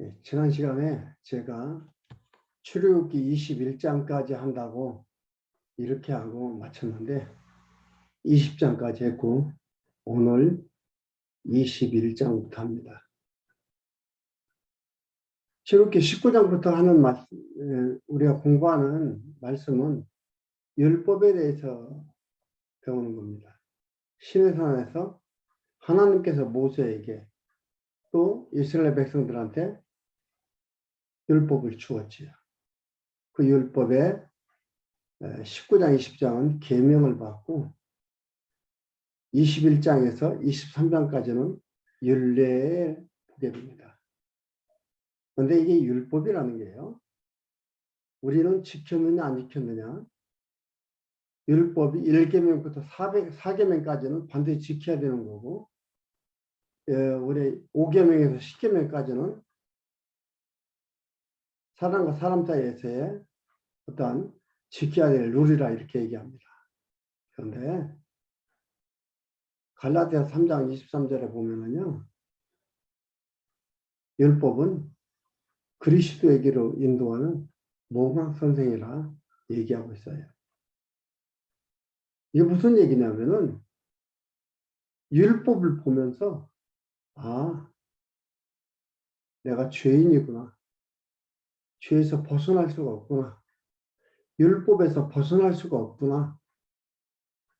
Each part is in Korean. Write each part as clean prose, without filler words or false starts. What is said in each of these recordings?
네, 지난 시간에 제가 출애굽기 21장까지 한다고 이렇게 하고 마쳤는데 20장까지 했고 오늘 21장부터 합니다. 출애굽기 19장부터 하는 우리가 공부하는 말씀은 율법에 대해서 배우는 겁니다. 시내산에서 하나님께서 모세에게 또 이스라엘 백성들한테 율법을 주었지요. 그 율법에 19장, 20장은 계명을 받고 21장에서 23장까지는 율례에 보게 됩니다. 그런데 이게 율법이라는 게요. 우리는 지켰느냐 안 지켰느냐. 율법이 1계명부터 4계명까지는 반드시 지켜야 되는 거고 우리 5계명에서 10계명까지는 사람과 사람 사이에서의 어떤 지켜야 될 룰이라 이렇게 얘기합니다. 그런데 갈라디아 3장 23절에 보면은요. 율법은 그리스도에게로 인도하는 몽황선생이라 얘기하고 있어요. 이게 무슨 얘기냐면은 율법을 보면서 내가 죄인이구나. 죄에서 벗어날 수가 없구나. 율법에서 벗어날 수가 없구나.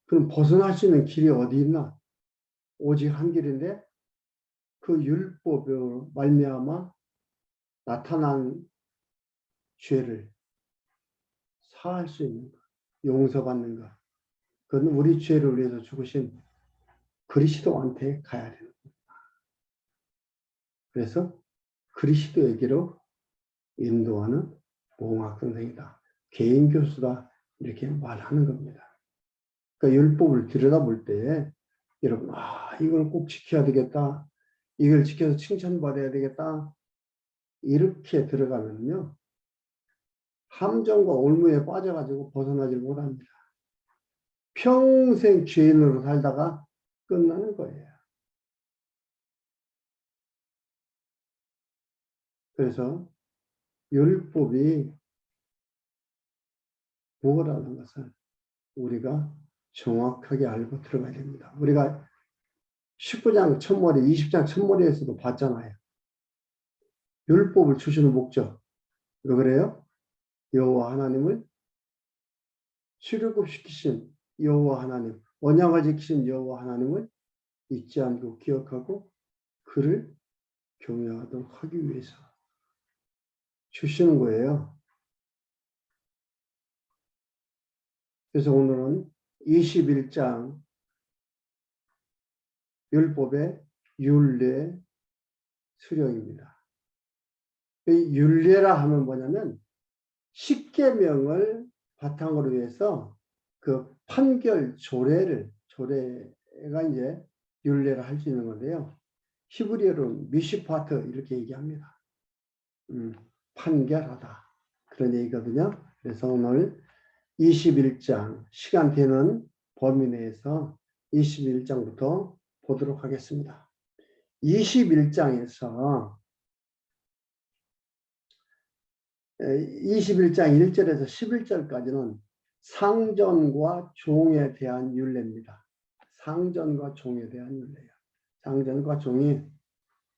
그럼 벗어날 수 있는 길이 어디 있나? 오직 한 길인데 그 율법으로 말미암아 나타난 죄를 사할 수 있는 것, 용서받는 것. 그건 우리 죄를 위해서 죽으신 그리스도한테 가야 되는 겁니다. 그래서 그리스도에게로 인도하는 몽학 선생이다. 개인 교수다. 이렇게 말하는 겁니다. 그러니까 율법을 들여다볼 때 여러분 이걸 꼭 지켜야 되겠다. 이걸 지켜서 칭찬받아야 되겠다. 이렇게 들어가면요. 함정과 올무에 빠져가지고 벗어나지 못합니다. 평생 죄인으로 살다가 끝나는 거예요. 그래서 율법이 뭐라는 것을 우리가 정확하게 알고 들어가야 됩니다. 우리가 19장 첫머리, 20장 첫머리에서도 봤잖아요. 율법을 주시는 목적. 왜 그래요? 여호와 하나님을 출애굽시키신 여호와 하나님, 언약을 지키신 여호와 하나님을 잊지 않고 기억하고 그를 경외하도록 하기 위해서 주시는 거예요. 그래서 오늘은 21장 율법의 율례 수령입니다. 이 율례라 하면 뭐냐면 10계명을 바탕으로 해서 그 판결 조례가 이제 율례를 할 수 있는 건데요. 히브리어로는 미시파트 이렇게 얘기합니다. 판결하다. 그런 얘기거든요. 그래서 오늘 21장 시간 되는 범위 내에서 21장부터 보도록 하겠습니다. 21장에서 21장 1절에서 11절까지는 상전과 종에 대한 율례입니다. 상전과 종에 대한 율례예요. 상전과 종이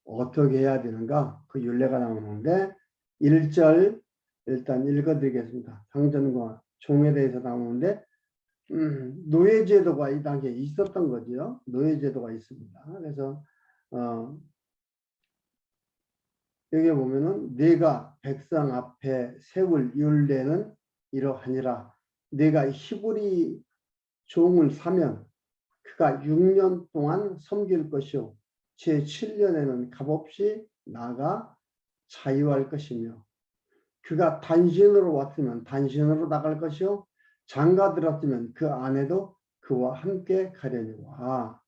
어떻게 해야 되는가 그 율례가 나오는데 1절 일단 읽어드리겠습니다. 상전과 종에 대해서 나오는데 노예제도가 이 당시에 있었던 거죠. 노예제도가 있습니다. 그래서 여기 보면은 네가 백성 앞에 세울 율례는 이러하니라. 네가 히브리 종을 사면 그가 6년 동안 섬길 것이요 제7년에는 값없이 나가 자유할 것이며 그가 단신으로 왔으면 단신으로 나갈 것이요 장가 들었으면 그 아내도 그와 함께 가려니와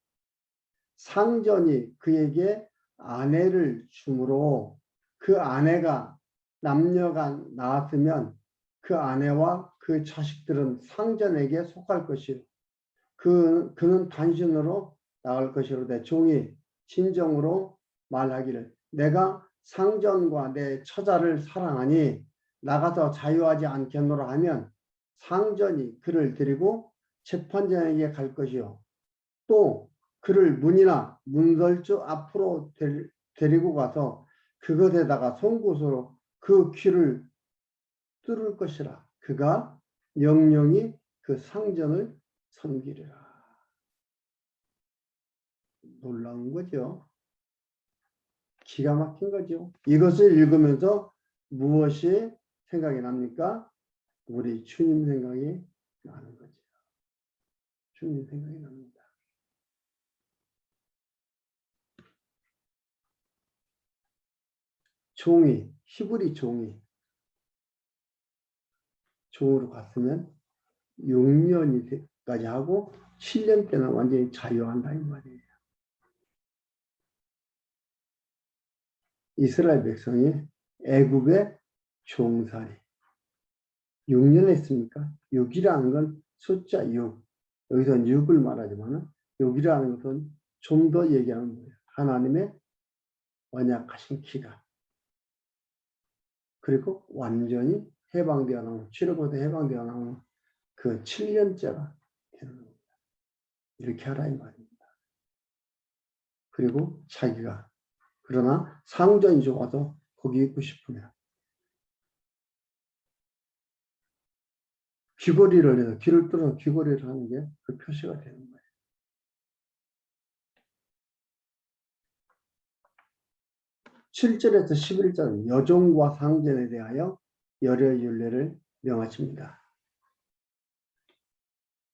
상전이 그에게 아내를 주므로 그 아내가 남녀가 낳았으면 그 아내와 그 자식들은 상전에게 속할 것이요 그는 단신으로 나갈 것이로되 종이 진정으로 말하기를 내가 상전과 내 처자를 사랑하니 나가서 자유하지 않겠노라 하면 상전이 그를 데리고 재판장에게 갈 것이요 또 그를 문이나 문설주 앞으로 데리고 가서 그것에다가 송곳으로 그 귀를 뚫을 것이라. 그가 영영이 그 상전을 섬기리라. 놀라운 거죠. 기가 막힌 거죠. 이것을 읽으면서 무엇이 생각이 납니까? 우리 주님 생각이 나는 거죠. 주님 생각이 납니다. 종이, 히브리 종으로 갔으면 6년까지 하고 7년 때는 완전히 자유한다 이 말이에요. 이스라엘 백성이 애굽의 종살이 6년 했습니까? 6이라는 건 숫자 6. 여기서는 6을 말하지만 6이라는 것은 좀 더 얘기하는 거예요. 하나님의 언약하신 기간. 그리고 완전히 해방되어 나오는, 치료보다 해방되어 나오는 그 7년째가 되는 겁니다. 이렇게 하라 이 말입니다. 그리고 자기가 그러나 상전이 좋아서 거기 있고 싶으면 귀걸이를 해서 귀를 뚫어서 귀걸이를 하는 게 그 표시가 되는 거예요. 7절에서 11절은 여종과 상전에 대하여 여러 율례를 명하십니다.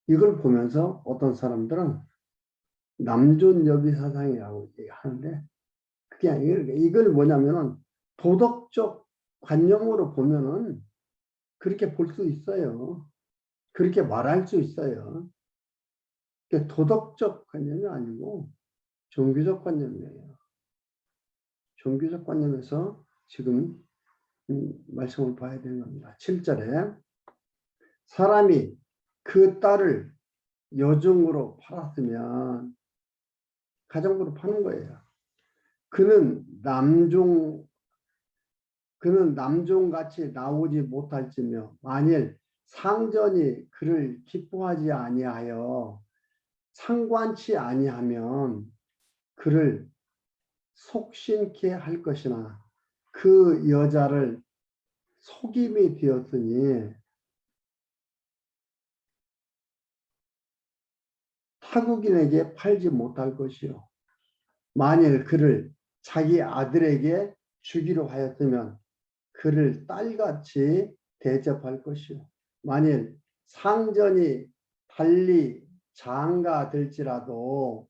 이걸 보면서 어떤 사람들은 남존여비 사상이라고 하는데 그게 아니에요. 이걸 뭐냐면은 도덕적 관념으로 보면은 그렇게 볼 수 있어요. 그렇게 말할 수 있어요. 도덕적 관념이 아니고 종교적 관념이에요. 종교적 관념에서 지금 말씀을 봐야 되는 겁니다. 7절에 사람이 그 딸을 여종으로 팔았으면 가정부로 파는 거예요. 그는 남종같이 나오지 못할지며 만일 상전이 그를 기뻐하지 아니하여 상관치 아니하면 그를 속신케 할 것이나 그 여자를 속임이 되었으니 타국인에게 팔지 못할 것이요 만일 그를 자기 아들에게 주기로 하였으면 그를 딸같이 대접할 것이요 만일 상전이 달리 장가들지라도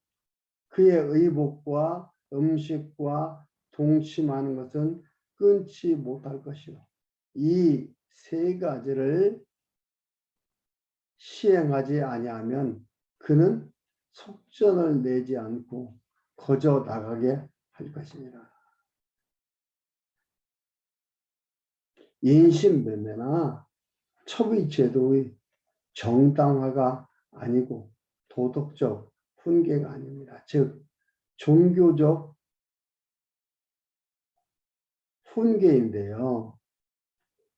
그의 의복과 음식과 동침하는 것은 끊지 못할 것이요 이 세 가지를 시행하지 아니하면 그는 속전을 내지 않고 거저 나가게 할 것이니라. 인신매매나 첩의제도의 정당화가 아니고 도덕적 훈계가 아닙니다. 즉 종교적 훈계인데요.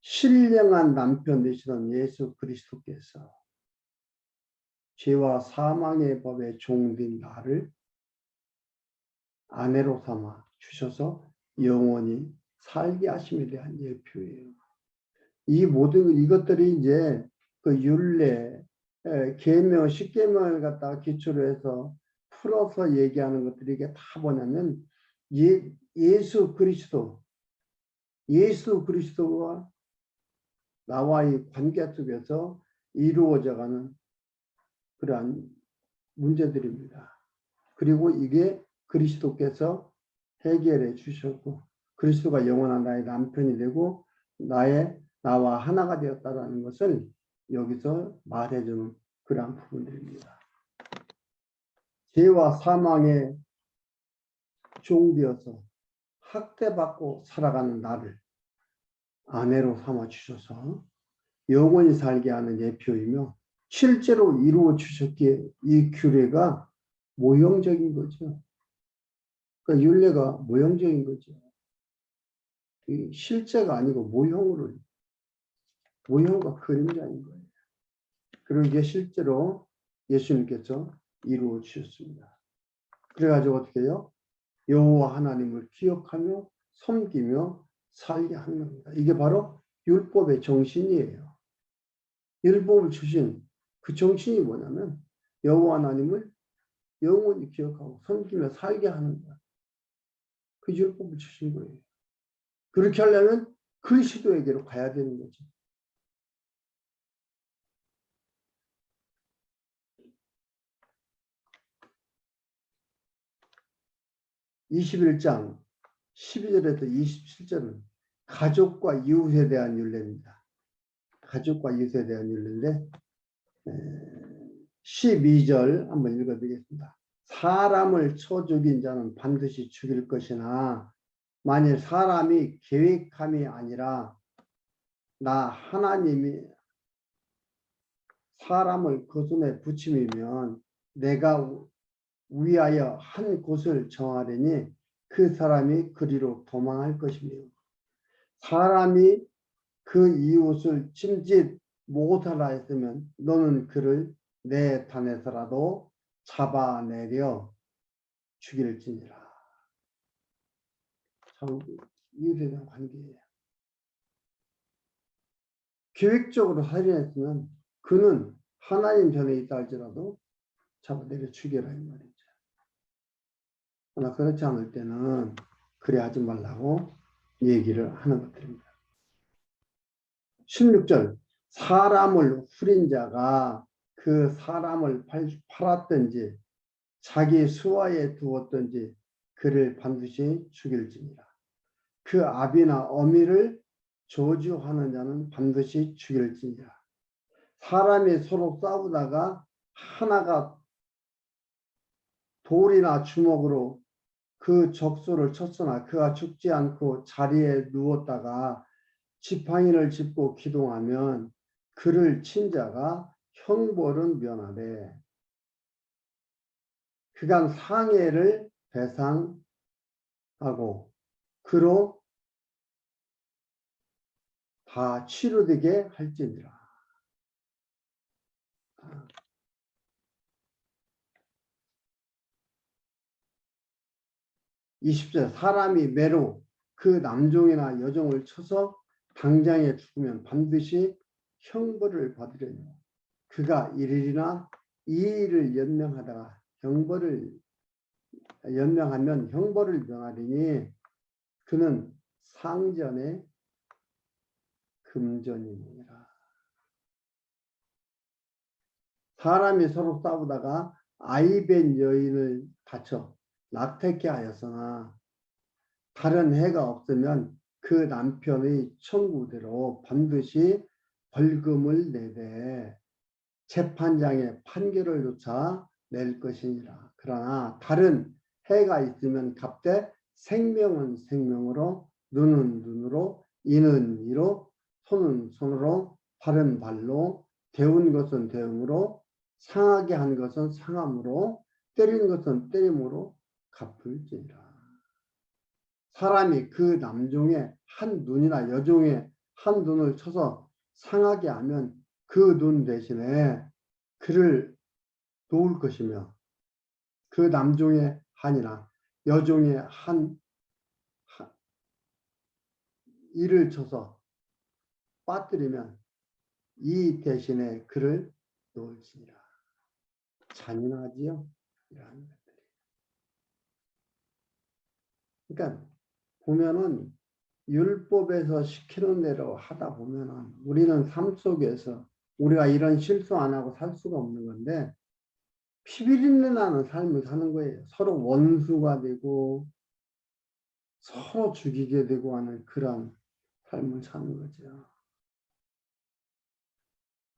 신령한 남편 되시던 예수 그리스도께서 죄와 사망의 법에 종된 나를 아내로 삼아 주셔서 영원히 살게 하심에 대한 예표예요. 이 모든 이것들이 이제 그 율례, 계명, 십계명을 갖다가 기초로 해서 풀어서 얘기하는 것들이 이게 다 뭐냐면 예수 그리스도와 나와의 관계 속에서 이루어져가는 그러한 문제들입니다. 그리고 이게 그리스도께서 해결해 주셨고 그리스도가 영원한 나의 남편이 되고 나와 하나가 되었다라는 것을 여기서 말해주는 그러한 부분들입니다. 죄와 사망에 종되어서 학대받고 살아가는 나를 아내로 삼아 주셔서 영원히 살게 하는 예표이며 실제로 이루어 주셨기에 이 규례가 모형적인 거죠. 그러니까 율례가 모형적인 거죠. 이 실제가 아니고 모형과 그림자인 거예요. 그리고 이게 실제로 예수님께서 이루어 주셨습니다. 그래가지고 어떻게 해요? 여호와 하나님을 기억하며 섬기며 살게 하는 겁니다. 이게 바로 율법의 정신이에요. 율법을 주신 그 정신이 뭐냐면 여호와 하나님을 영원히 기억하고 섬기며 살게 하는 거야. 그 율법을 주신 거예요. 그렇게 하려면 그리스도에게로 가야 되는 거죠. 21장 12절에서 27절은 가족과 이웃에 대한 율례입니다. 가족과 이웃에 대한 율례인데 12절 한번 읽어드리겠습니다. 사람을 쳐 죽인 자는 반드시 죽일 것이나 만일 사람이 계획함이 아니라 나 하나님이 사람을 그 손에 붙임이면 내가 위하여 한 곳을 정하려니 그 사람이 그리로 도망할 것이며 사람이 그 이웃을 침짓 못하라 했으면 너는 그를 내 단에서라도 잡아내려 죽일지니라. 참 이웃에 대한 관계예요. 계획적으로 살인했으면 그는 하나님 전에 있다 할지라도 잡아내려 죽여라 이 말이죠. 그러나 그렇지 않을 때는 그래 하지 말라고 얘기를 하는 것들입니다. 16절 사람을 후린 자가 그 사람을 팔았든지 자기 수하에 두었든지 그를 반드시 죽일지니라. 그 아비나 어미를 저주하는 자는 반드시 죽일지니라. 사람이 서로 싸우다가 하나가 돌이나 주먹으로 그 적수를 쳤으나 그가 죽지 않고 자리에 누웠다가 지팡이를 짚고 기동하면 그를 친 자가 형벌은 면하되 그간 상해를 배상하고 그로 다 치료되게 할지니라. 20절 사람이 매로 그 남종이나 여종을 쳐서 당장에 죽으면 반드시 형벌을 받으려니 그가 1일이나 2일을 연명하다가 연명하면 형벌을 면하리니 그는 상전의 금전이니라. 사람이 서로 싸우다가 아이벤 여인을 다쳐 낙태케 하였으나 다른 해가 없으면 그 남편의 청구대로 반드시 벌금을 내되 재판장의 판결을 조차 낼 것이니라. 그러나 다른 해가 있으면 갑대 생명은 생명으로 눈은 눈으로 이는 이로 손은 손으로 발은 발로 데운 것은 데움으로 상하게 한 것은 상함으로 때린 것은 때림으로 갚을지니라. 사람이 그 남종의 한 눈이나 여종의 한 눈을 쳐서 상하게 하면 그 눈 대신에 그를 놓을 것이며 그 남종의 한이나 여종의 한 이를 쳐서 빠뜨리면 이 대신에 그를 놓을지니라. 잔인하지요? 이러한 것들이. 그러니까 보면은 율법에서 시키는 대로 하다 보면은 우리는 삶 속에서 우리가 이런 실수 안 하고 살 수가 없는 건데 피비린내 나는 삶을 사는 거예요. 서로 원수가 되고 서로 죽이게 되고 하는 그런 삶을 사는 거죠.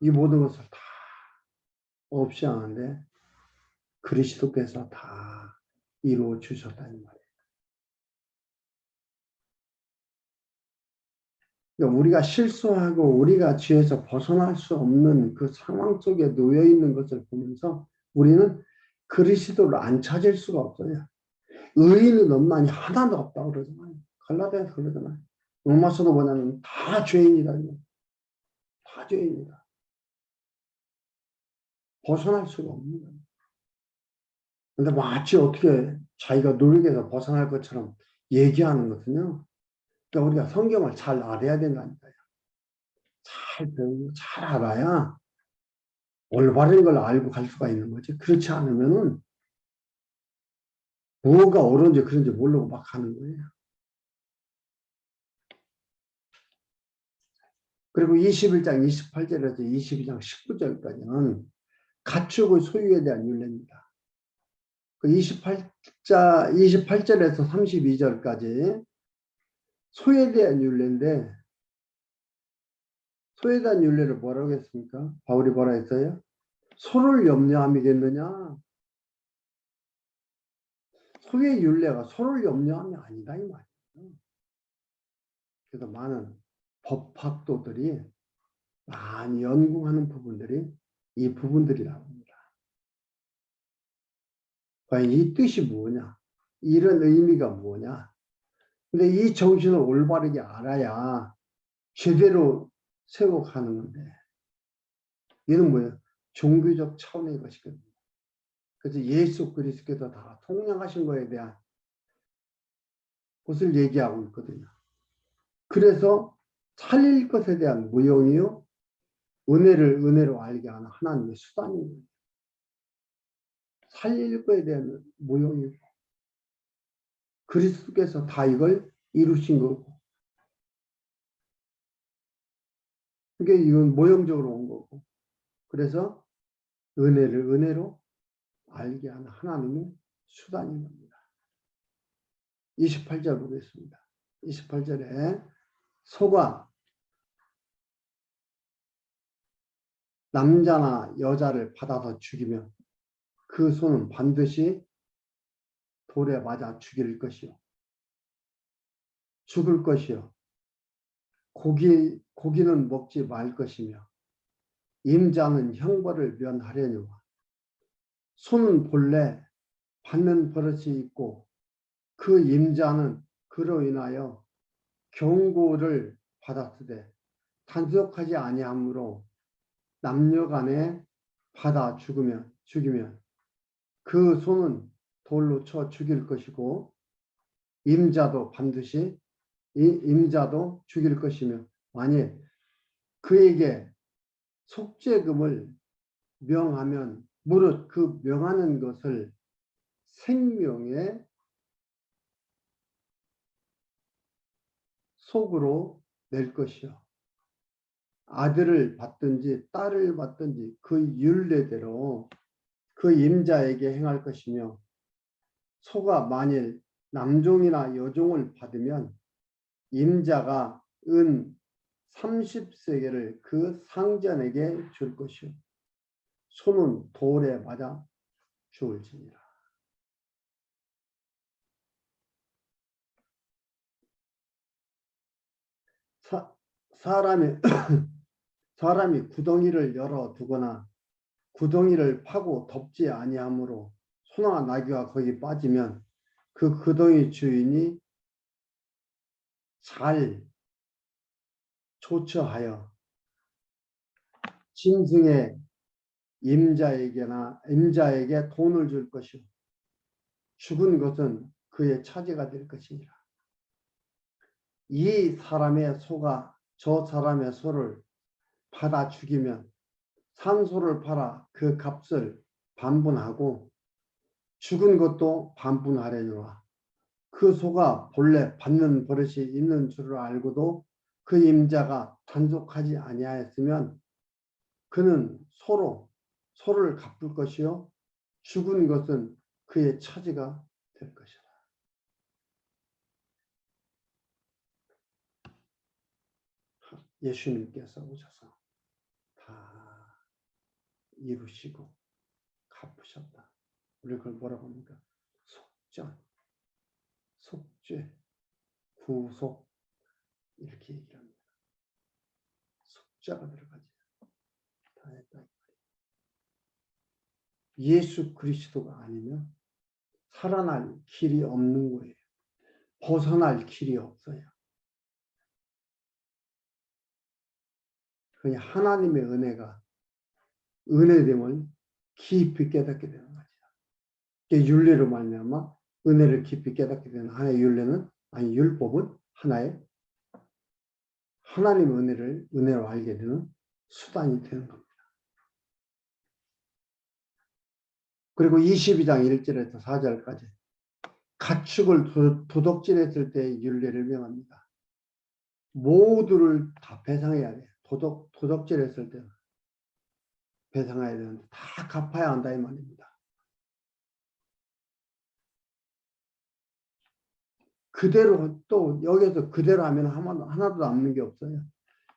이 모든 것을 다 없이 하는데 그리스도께서 다 이루어 주셨다는 말이에요. 그러니까 우리가 실수하고 우리가 죄에서 벗어날 수 없는 그 상황 속에 놓여 있는 것을 보면서 우리는 그리스도를 안 찾을 수가 없어요. 의인은 없나니 하나도 없다고 그러잖아요. 갈라디아서 그러잖아요. 로마서도 뭐냐면 다 죄인이다. 다 죄인이다. 벗어날 수가 없는 거예요. 근데 마치 어떻게 자기가 노력해서 벗어날 것처럼 얘기하는 것은요. 그러니까 우리가 성경을 잘 알아야 된다니까요. 잘 배우고 잘 알아야 올바른 걸 알고 갈 수가 있는 거지. 그렇지 않으면은 뭐가 옳은지 그런지 모르고 막 하는 거예요. 그리고 21장 28절에서 22장 19절까지는 가축의 소유에 대한 윤례입니다. 그 28절에서 32절까지 소에 대한 윤례인데 소에 대한 윤례를 뭐라고 했습니까? 바울이 뭐라 했어요? 소를 염려함이겠느냐? 소의 윤례가 소를 염려함이 아니다 이 말이에요. 그래서 많은 법학도들이 많이 연구하는 부분들이 이 부분들이라고 합니다. 과연 이 뜻이 뭐냐? 이런 의미가 뭐냐? 근데 이 정신을 올바르게 알아야 제대로 세워가는 건데 이는 뭐예요? 종교적 차원의 것이거든요. 그래서 예수 그리스도께서 다 통량하신 거에 대한 것을 얘기하고 있거든요. 그래서 살릴 것에 대한 모형이요. 은혜를 은혜로 알게 하는 하나님의 수단이에요. 살릴 것에 대한 모형이고 그리스도께서 다 이걸 이루신 거고 그게 이건 모형적으로 온 거고 그래서 은혜를 은혜로 알게 하는 하나님의 수단인 겁니다. 28절 보겠습니다. 28절에 소가 남자나 여자를 받아서 죽이면 그 소는 반드시 돌에 맞아 죽일 것이요. 죽을 것이요. 고기는 먹지 말 것이며 임자는 형벌을 면하려니와 소는 본래 받는 버릇이 있고 그 임자는 그로 인하여 경고를 받았으되 단속하지 아니하므로 남녀간에 받아 죽이면 그 소는 돌로 쳐 죽일 것이고 임자도 죽일 것이며 만일 그에게 속죄금을 명하면 무릇 그 명하는 것을 생명의 속으로 낼 것이요. 아들을 받든지 딸을 받든지 그 율례대로 그 임자에게 행할 것이며 소가 만일 남종이나 여종을 받으면 임자가 은 30세겔을 그 상전에게 줄 것이요. 소는 돌에 맞아 죽을지니라. 사람이 구덩이를 열어 두거나 구덩이를 파고 덮지 아니하므로 소나 나귀가 거기 빠지면 그 구덩이 주인이 잘 조처하여 짐승의 임자에게 돈을 줄 것이요 죽은 것은 그의 차지가 될 것이니라. 이 사람의 소가 저 사람의 소를 받아 죽이면 산소를 팔아 그 값을 반분하고 죽은 것도 반분하려니와 그 소가 본래 받는 버릇이 있는 줄을 알고도 그 임자가 단속하지 아니하였으면 그는 소를 갚을 것이요 죽은 것은 그의 차지가 될 것이라. 예수님께서 오셔서 다 이루시고 갚으셨다. 우리 그걸 뭐라고 합니까? 속죄, 구속 이렇게 얘기합니다. 속죄가 들어가지. 다 했다. 예수 그리스도가 아니면 살아날 길이 없는 거예요. 벗어날 길이 없어요. 그냥 하나님의 은혜됨을 깊이 깨닫게 되는 거죠. 율례로 말미암아 은혜를 깊이 깨닫게 되는 하나의 율법은 하나의 하나님의 은혜로 알게 되는 수단이 되는 겁니다. 그리고 22장 1절에서 4절까지 가축을 도둑질했을 때의 율례를 명합니다. 모두를 다 배상해야 돼요. 도둑질했을 때 배상해야 되는데 다 갚아야 한다 이 말입니다. 그대로 또 여기서 그대로 하면 하나도 남는 게 없어요.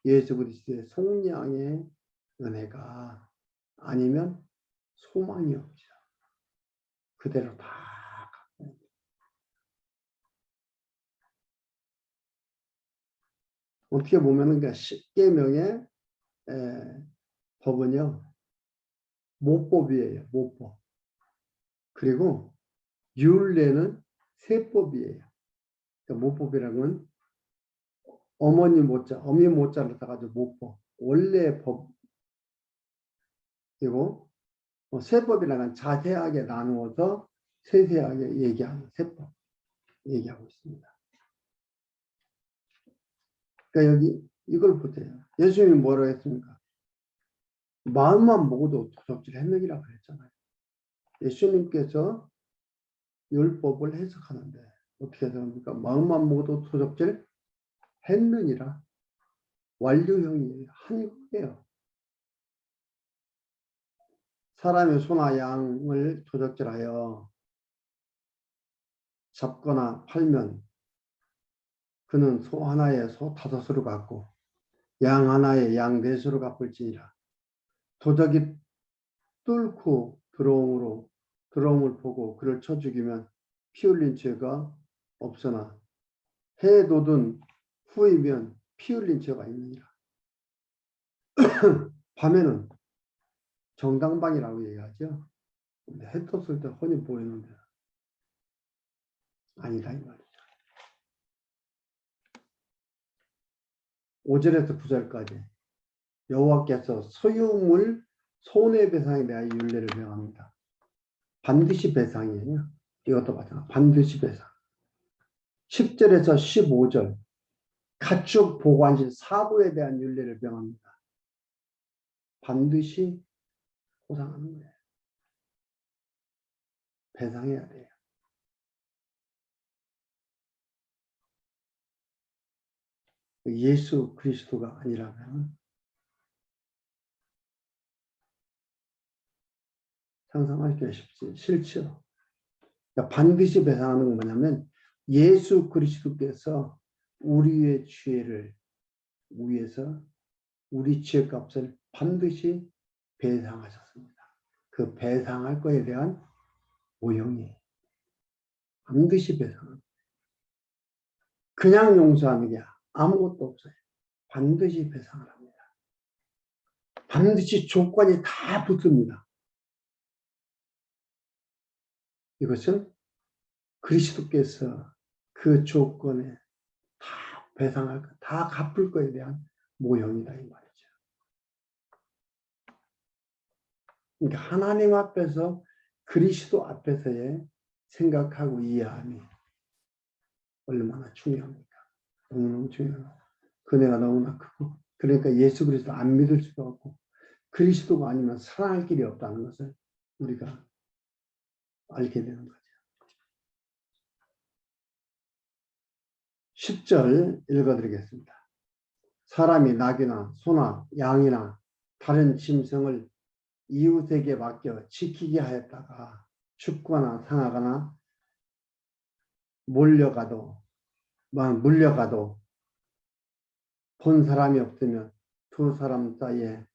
예수 그리스도의 속량의 은혜가 아니면 소망이 없죠. 그대로 다 갚아야 돼요. 어떻게 보면은 그 10계명의 법은요. 모법이에요. 모법. 그리고 율례는 세법이에요. 그러니까 모법이라는 건 어머니 모자, 어미 모자를 따가지고 모법. 원래 법이고 세법이라는 건 자세하게 나누어서 세세하게 얘기하는 세법 얘기하고 있습니다. 그러니까 여기 이걸 보세요. 예수님이 뭐라고 했습니까? 마음만 먹어도 도둑질 행력이라고 그랬잖아요. 예수님께서 율법을 해석하는데 어떻게 해석합니까? 마음만 먹어도 도둑질 했느니라. 완료형이 한국이에요. 사람의 소나 양을 도둑질하여 잡거나 팔면 그는 소 하나에 소 5수를 갚고 양 하나에 양 4수를 갚을지니라. 도적이 뚫고 들어옴을 보고 그를 쳐 죽이면 피 흘린 죄가 없으나 해 돋은 후이면 피 흘린 죄가 있느니라. 밤에는 정당방이라고 얘기하죠. 근데 해 떴을 때 훤히 보이는데 아니다 이 말이죠. 5절에서 9절까지 여호와께서 소유물 손해배상에 대한 율례를 명합니다. 반드시 배상이에요. 이것도 마찬가지. 반드시 배상. 10절에서 15절 가축 보관실 사부에 대한 율례를 명합니다. 반드시 보상하는 거예요. 배상해야 돼요. 예수 그리스도가 아니라면 상상하기가 싫죠. 그러니까 반드시 배상하는 건 뭐냐면 예수 그리스도께서 우리의 죄를 위해서 우리 죄값을 반드시 배상하셨습니다. 그 배상할 거에 대한 모형이에요. 반드시 배상합니다. 그냥 용서하는 게 아무것도 없어요. 반드시 배상을 합니다. 반드시 조건이 다 붙습니다. 이것은 그리스도께서 그 조건에 다 배상할 것, 다 갚을 거에 대한 모형이다 이 말이죠. 그러니까 하나님 앞에서 그리스도 앞에서의 생각하고 이해함이 얼마나 중요합니까? 너무너무 중요합니다. 그네가 너무나 크고 그러니까 예수 그리스도 안 믿을 수도 없고 그리스도가 아니면 살아날 길이 없다는 것을 우리가 알게 되는 거죠. 10절 읽어드리겠습니다. 사람이 낙이나 소나 양이나 다른 짐승을 이웃에게 맡겨 지키게 하였다가 죽거나 상하거나 물려가도 본 사람이 없으면 두 사람 사이에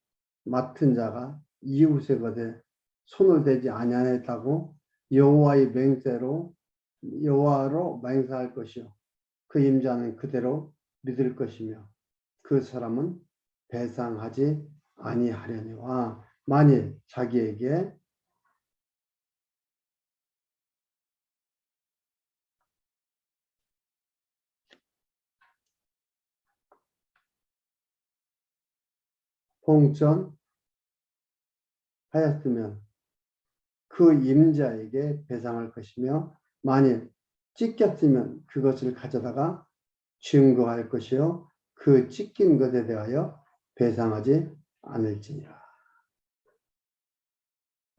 맡은 자가 이웃의 것에 손을 대지 아니하였다고 여호와로 맹세할 것이요 그 임자는 그대로 믿을 것이며 그 사람은 배상하지 아니하려니와 만일 자기에게 봉천하였으면 그 임자에게 배상할 것이며 만일 찢겼으면 그것을 가져다가 증거할 것이요 그 찢긴 것에 대하여 배상하지 않을지니라.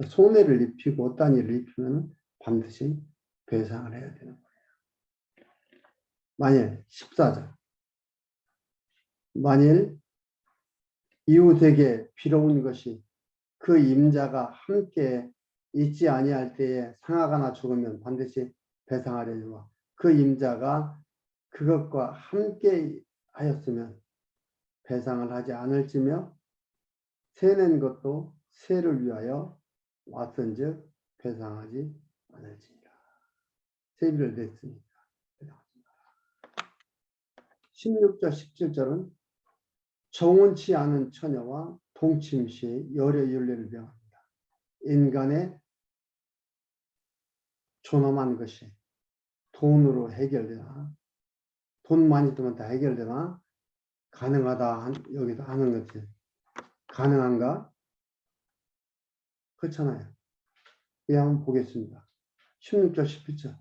손해를 입히고 어떤 일을 입히면 반드시 배상을 해야 되는 거예요. 만일 14절 만일 이웃에게 빌어온 것이 그 임자가 함께 있지 아니할 때에 상하거나 죽으면 반드시 배상하려니와 그 임자가 그것과 함께 하였으면 배상을 하지 않을지며 세낸 것도 세를 위하여 왔은즉 배상하지 않을지니라. 세비를 냈으니까 배상하지 마라. 16절 17절은 정원치 않은 처녀와 동침 시 열의 윤례를 명합니다. 인간의 존엄한 것이 돈으로 해결되나 돈 많이 뜨면 다 해결되나 가능하다 여기서 하는 것이 가능한가? 그렇잖아요. 예, 한번 보겠습니다. 16절 17절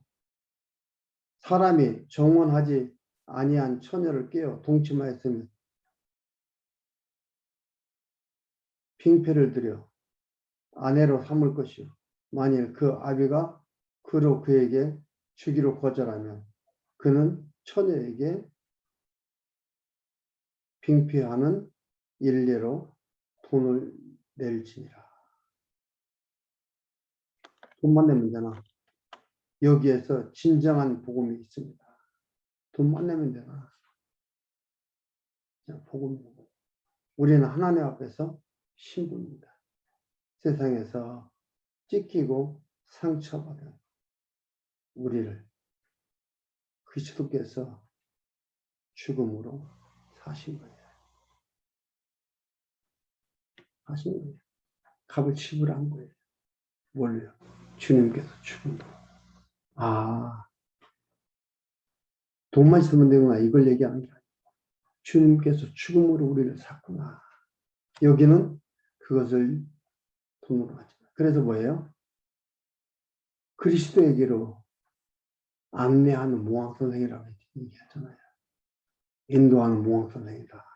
사람이 정원하지 아니한 처녀를 깨어 동침하였으면 빙패를 들여 아내로 삼을 것이요 만일 그 아비가 그로 그에게 주기로 거절하면 그는 처녀에게 빙패하는 일례로 돈을 낼지니라. 돈만 내면 되나? 여기에서 진정한 복음이 있습니다. 돈만 내면 되나? 복음이고 우리는 하나님 앞에서 신부입니다. 세상에서 찢기고 상처받은 우리를 그리스도께서 죽음으로 사신 거예요. 하신 거예요. 값을 지불한 거예요. 뭘요? 주님께서 죽음으로. 아, 돈만 있으면 되구나 이걸 얘기하는 게 아니에요. 주님께서 죽음으로 우리를 샀구나. 여기는 그것을 돈으로 하지. 그래서 뭐예요? 그리스도에게로 안내하는 모황선생이라고 얘기하잖아요. 인도하는 모황선생이다.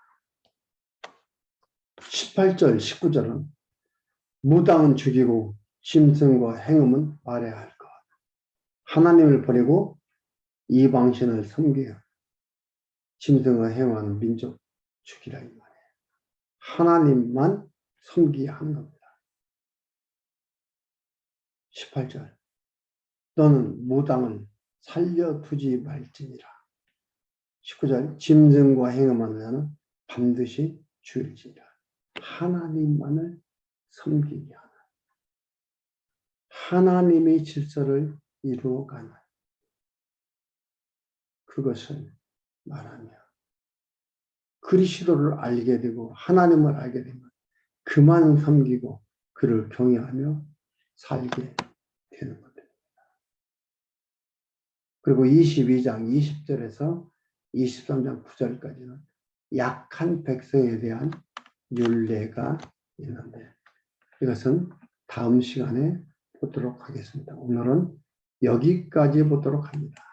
18절, 19절은 무당은 죽이고 짐승과 행음은 말해야 할 것. 하나님을 버리고 이방신을 섬겨요. 짐승과 행음하는 민족 죽이라 이 말이에요. 하나님만 섬기야 하는 겁니다. 18절 너는 무당을 살려두지 말지니라. 19절 짐승과 행음하는 자는 반드시 죽일지니라. 하나님만을 섬기게 하는 하나님의 질서를 이루어가는 그것을 말하며 그리스도를 알게 되고 하나님을 알게 되면 그만 섬기고 그를 경외하며 살게 되는 겁니다. 그리고 22장 20절에서 23장 9절까지는 약한 백성에 대한 율례가 있는데 이것은 다음 시간에 보도록 하겠습니다. 오늘은 여기까지 보도록 합니다.